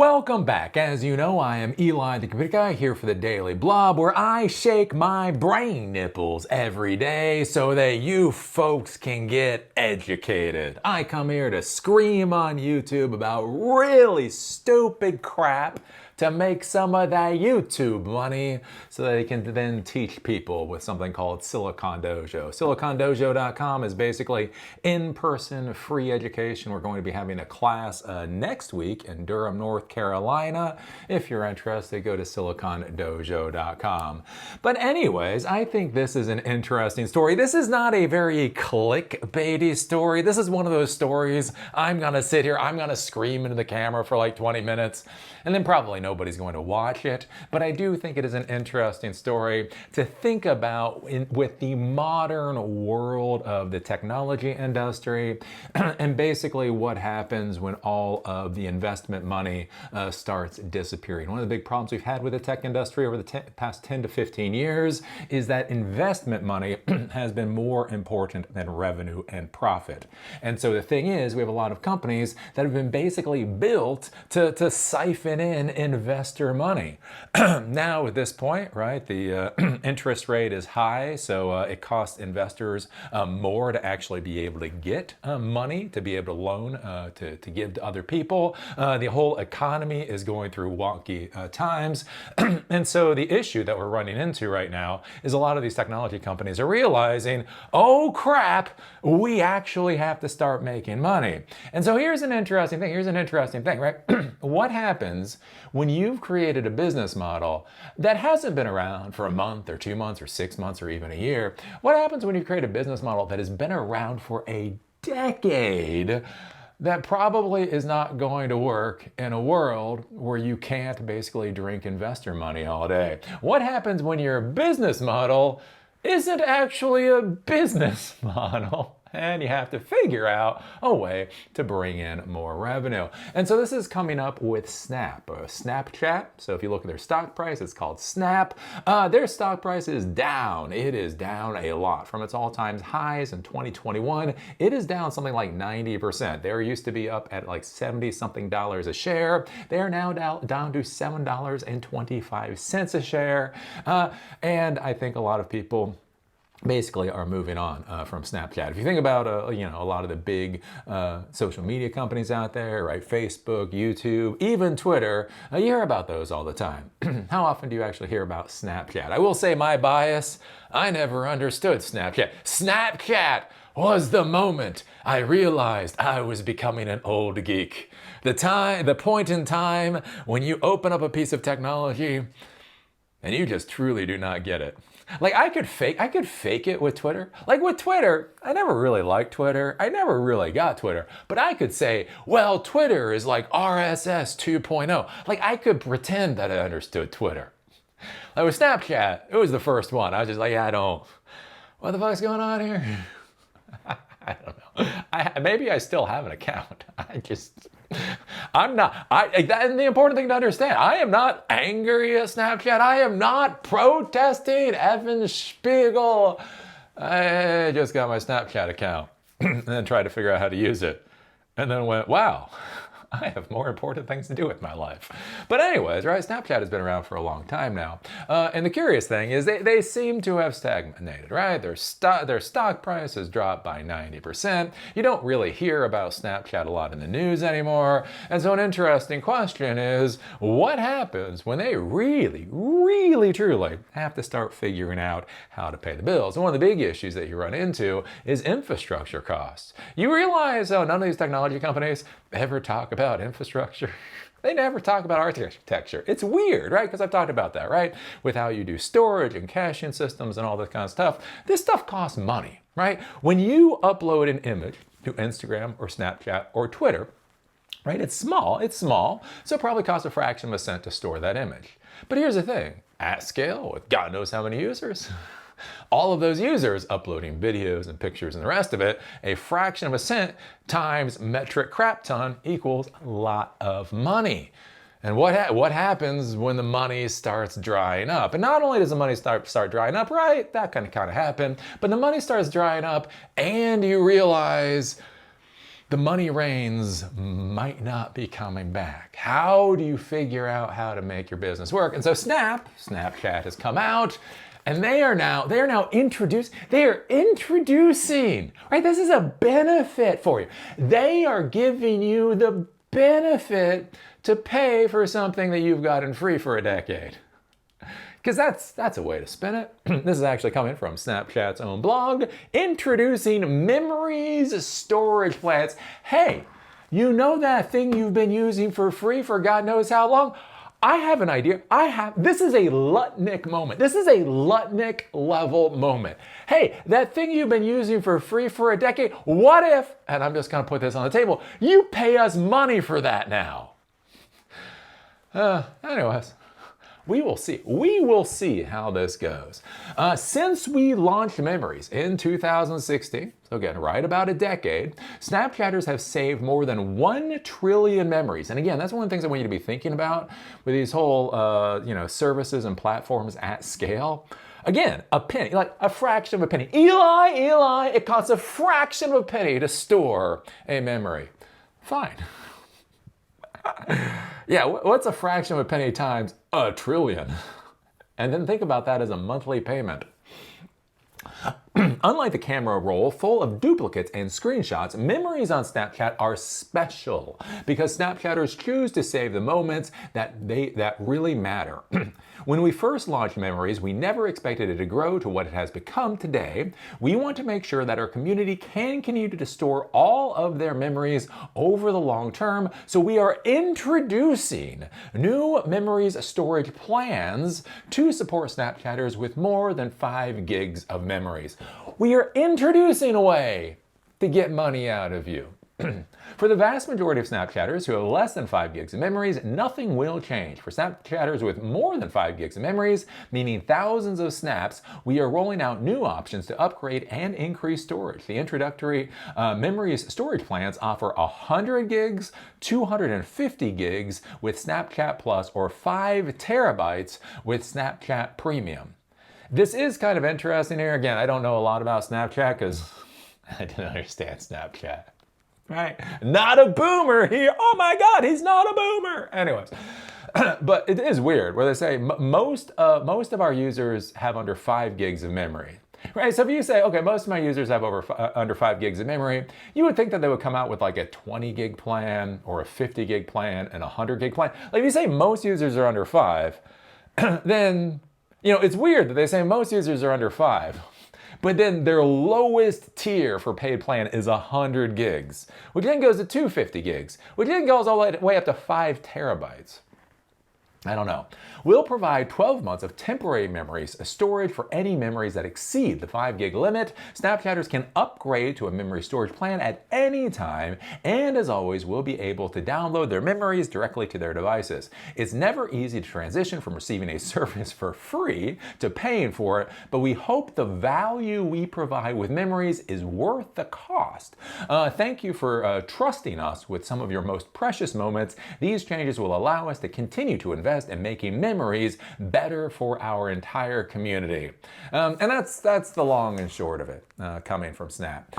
Welcome back. As you know, I am Eli the Computer Guy here for the Daily Blob, where I shake my brain nipples every day so that you folks can get educated. I come here to scream on YouTube about really stupid crap to make some of that YouTube money so that they can then teach people with something called Silicon Dojo. SiliconDojo.com is basically in-person free education. We're going to be having a class next week in Durham, North Carolina. If you're interested, go to SiliconDojo.com. But anyways, I think this is an interesting story. This is not a very clickbaity story. This is one of those stories I'm gonna sit here, I'm gonna scream into the camera for like 20 minutes, and then probably nobody's going to watch it. But I do think it is an interesting story to think about with the modern world of the technology industry and basically what happens when all of the investment money starts disappearing. One of the big problems we've had with the tech industry over the past 10 to 15 years is that investment money has been more important than revenue and profit. And so the thing is, we have a lot of companies that have been basically built to siphon in investor money. Now at this point, right, the interest rate is high, so it costs investors more to actually be able to get money, to be able to loan, to give to other people. The whole economy is going through wonky times. And so the issue that we're running into right now is a lot of these technology companies are realizing, oh crap, we actually have to start making money. And so here's an interesting thing, right? What happens when you've created a business model that hasn't been around for a month or 2 months or 6 months or even a year? What happens when you create a business model that has been around for a decade that probably is not going to work in a world where you can't basically drink investor money all day? What happens when your business model isn't actually a business model and you have to figure out a way to bring in more revenue? And so this is coming up with Snapchat. So if you look at their stock price, it's called Snap. Their stock price is down. It is down a lot from its all-time highs in 2021. It is down something like 90%. They used to be up at like 70 something dollars a share. They are now down to $7.25 a share. And I think a lot of people basically are moving on from Snapchat. If you think about a lot of the big social media companies out there, right? Facebook, YouTube, even Twitter, you hear about those all the time. How often do you actually hear about Snapchat? I will say my bias, I never understood Snapchat. Snapchat was the moment I realized I was becoming an old geek. The point in time when you open up a piece of technology and you just truly do not get it. Like I could fake it with Twitter. Like with Twitter, I never really liked Twitter. I never really got Twitter. But I could say, well, Twitter is like RSS 2.0. Like I could pretend that I understood Twitter. Like with Snapchat, it was the first one. I was just like, what the fuck's going on here? I don't know. Maybe I still have an account. And the important thing to understand, I am not angry at Snapchat. I am not protesting Evan Spiegel. I just got my Snapchat account and then tried to figure out how to use it. And then went, wow, I have more important things to do with my life. But anyways, right, Snapchat has been around for a long time now. And the curious thing is they seem to have stagnated, right? Their stock price has dropped by 90%. You don't really hear about Snapchat a lot in the news anymore. And so an interesting question is, what happens when they really, really, truly have to start figuring out how to pay the bills? And one of the big issues that you run into is infrastructure costs. You realize none of these technology companies ever talk about infrastructure. They never talk about architecture. It's weird, right? Because I've talked about that, right? With how you do storage and caching systems and all this kind of stuff. This stuff costs money, right? When you upload an image to Instagram or Snapchat or Twitter, right? It's small, so it probably costs a fraction of a cent to store that image. But here's the thing, at scale with God knows how many users, all of those users uploading videos and pictures and the rest of it, a fraction of a cent times metric crap ton equals a lot of money. And what happens when the money starts drying up? And not only does the money start drying up, right? That can kind of happen. But the money starts drying up and you realize the money rains might not be coming back. How do you figure out how to make your business work? And so Snapchat has come out, and they are now introducing, right? This is a benefit for you. They are giving you the benefit to pay for something that you've gotten free for a decade. Because that's a way to spin it. This is actually coming from Snapchat's own blog, introducing memories storage plans. Hey, you know that thing you've been using for free for God knows how long? I have an idea. This is a Lutnick moment. This is a Lutnick level moment. Hey, that thing you've been using for free for a decade, what if, and I'm just gonna put this on the table, you pay us money for that now? Anyways. We will see. We will see how this goes. Since we launched Memories in 2016, so again, right about a decade, Snapchatters have saved more than 1 trillion memories. And again, that's one of the things I want you to be thinking about with these whole, services and platforms at scale. Again, a penny, like a fraction of a penny. Eli, it costs a fraction of a penny to store a memory. Fine. Yeah, what's a fraction of a penny times a trillion? And then think about that as a monthly payment. Unlike the camera roll full of duplicates and screenshots, memories on Snapchat are special because Snapchatters choose to save the moments that really matter. When we first launched Memories, we never expected it to grow to what it has become today. We want to make sure that our community can continue to store all of their memories over the long term, so we are introducing new memories storage plans to support Snapchatters with more than 5 gigs of memories. We are introducing a way to get money out of you. For the vast majority of Snapchatters who have less than 5 gigs of memories, nothing will change. For Snapchatters with more than 5 gigs of memories, meaning thousands of snaps, we are rolling out new options to upgrade and increase storage. The introductory memories storage plans offer 100 gigs, 250 gigs with Snapchat Plus, or 5 terabytes with Snapchat Premium. This is kind of interesting here. Again, I don't know a lot about Snapchat because I don't understand Snapchat. Right? Not a boomer here. Oh my God, he's not a boomer. Anyways, but it is weird where they say most of our users have under 5 gigs of memory. Right? So if you say, okay, most of my users have under 5 gigs of memory, you would think that they would come out with like a 20 gig plan or a 50 gig plan and a 100 gig plan. Like if you say most users are under 5, then, it's weird that they say most users are under 5. But then their lowest tier for paid plan is 100 gigs, which then goes to 250 gigs, which then goes all the way up to 5 terabytes. I don't know. We'll provide 12 months of temporary memories storage for any memories that exceed the 5 gig limit. Snapchatters can upgrade to a memory storage plan at any time, and as always, will be able to download their memories directly to their devices. It's never easy to transition from receiving a service for free to paying for it, but we hope the value we provide with memories is worth the cost. Thank you for trusting us with some of your most precious moments. These changes will allow us to continue to invest in making memories better for our entire community. And that's the long and short of it, coming from Snap.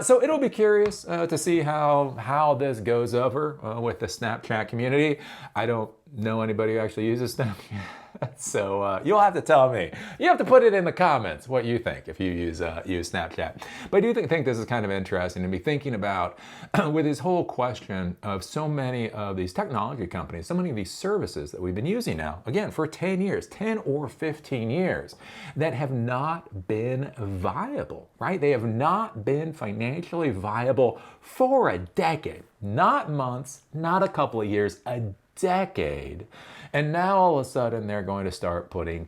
So it'll be curious to see how this goes over with the Snapchat community. I don't know anybody who actually uses Snapchat. So you'll have to tell me. You have to put it in the comments what you think if you use Snapchat. But I do think this is kind of interesting to be thinking about with this whole question of so many of these technology companies, so many of these services that we've been using now, again, for 10 years, 10 or 15 years, that have not been viable, right? They have not been financially viable for a decade, not months, not a couple of years, a decade. And now all of a sudden they're going to start putting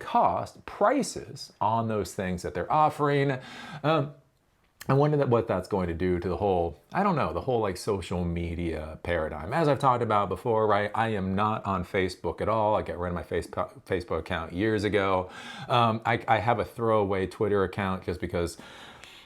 prices on those things that they're offering. I wonder what that's going to do to the whole, the whole like social media paradigm. As I've talked about before, right? I am not on Facebook at all. I got rid of my Facebook account years ago. I have a throwaway Twitter account just because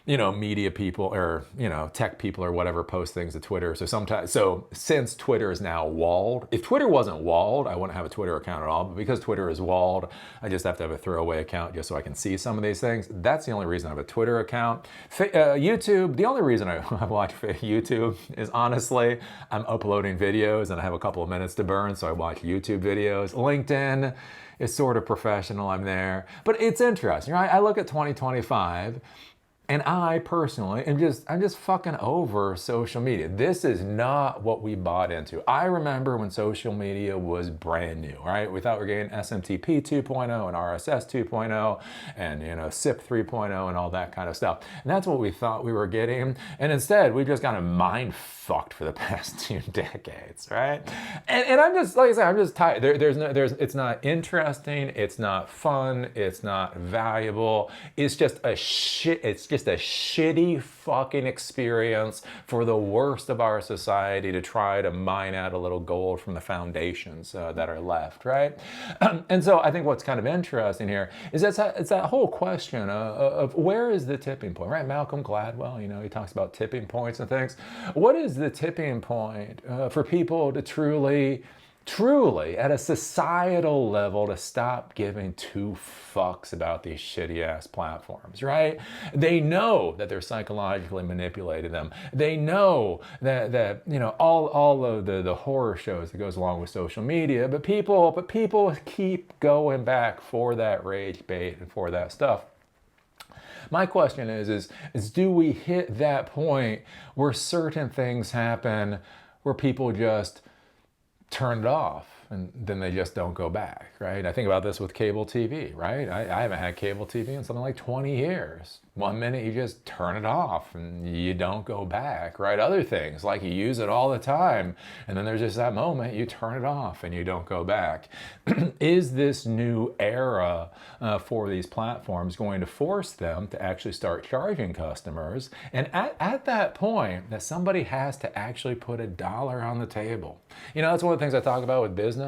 media people or, tech people or whatever post things to Twitter. So since Twitter is now walled, if Twitter wasn't walled, I wouldn't have a Twitter account at all. But because Twitter is walled, I just have to have a throwaway account just so I can see some of these things. That's the only reason I have a Twitter account. YouTube, the only reason I watch YouTube is honestly, I'm uploading videos and I have a couple of minutes to burn, so I watch YouTube videos. LinkedIn is sort of professional, I'm there. But it's interesting, right? I look at 2025, and I personally I'm just fucking over social media. This is not what we bought into. I remember when social media was brand new, right? We thought we were getting SMTP 2.0 and RSS 2.0 and SIP 3.0 and all that kind of stuff. And that's what we thought we were getting. And instead, we just got mind fucked for the past 2 decades, right? And I'm just, like I said, I'm just tired. It's not interesting. It's not fun. It's not valuable. It's just a shitty fucking experience for the worst of our society to try to mine out a little gold from the foundations that are left, right? And so I think what's kind of interesting here is it's that whole question of where is the tipping point, right? Malcolm Gladwell, he talks about tipping points and things. What is the tipping point for people to truly at a societal level to stop giving 2 fucks about these shitty ass platforms, right? They know that they're psychologically manipulating them. They know that all of the horror shows that goes along with social media, but people keep going back for that rage bait and for that stuff. My question is do we hit that point where certain things happen where people just turn it off and then they just don't go back, right? I think about this with cable TV, right? I haven't had cable TV in something like 20 years. One minute you just turn it off and you don't go back, right? Other things, like you use it all the time, and then there's just that moment you turn it off and you don't go back. Is this new era for these platforms going to force them to actually start charging customers? And at that point, that somebody has to actually put $1 on the table. That's one of the things I talk about with business,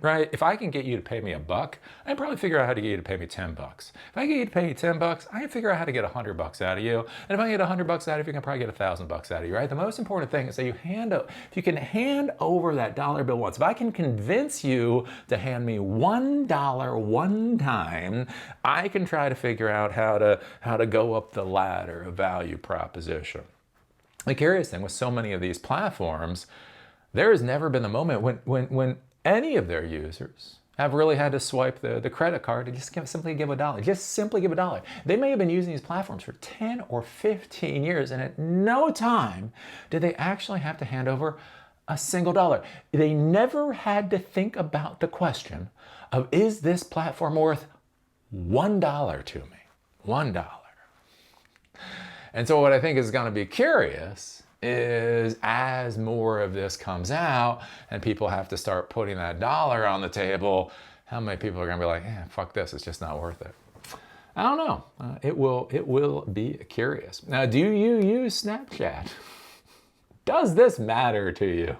right? If I can get you to pay me $1, I can probably figure out how to get you to pay me $10. If I get you to pay me $10, I can figure out how to get $100 out of you. And if I get $100 out of you, I can probably get $1,000 out of you, right? The most important thing is that if you can hand over that dollar bill once, if I can convince you to hand me $1 one time, I can try to figure out how to go up the ladder of value proposition. The curious thing with so many of these platforms, there has never been a moment when any of their users have really had to swipe the credit card to just simply give $1. Just simply give $1. They may have been using these platforms for 10 or 15 years, and at no time did they actually have to hand over a single dollar. They never had to think about the question of, is this platform worth $1 to me? $1. And so what I think is going to be curious is as more of this comes out and people have to start putting that dollar on the table, how many people are going to be like, fuck this, it's just not worth it. I don't know. It will be curious. Now, do you use Snapchat? Does this matter to you?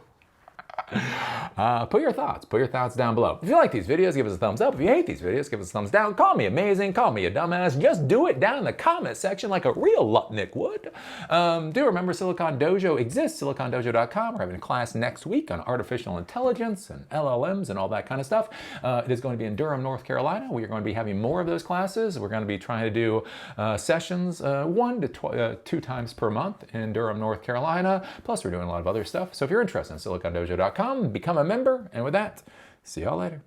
Put your thoughts down below. If you like these videos, give us a thumbs up. If you hate these videos, give us a thumbs down. Call me amazing, call me a dumbass. Just do it down in the comment section like a real Lutnick would. Do remember Silicon Dojo exists, silicondojo.com. We're having a class next week on artificial intelligence and LLMs and all that kind of stuff. It is going to be in Durham, North Carolina. We are going to be having more of those classes. We're going to be trying to do sessions 1 to 2 times per month in Durham, North Carolina. Plus, we're doing a lot of other stuff. So if you're interested in silicondojo.com, become a member. And with that, see y'all later.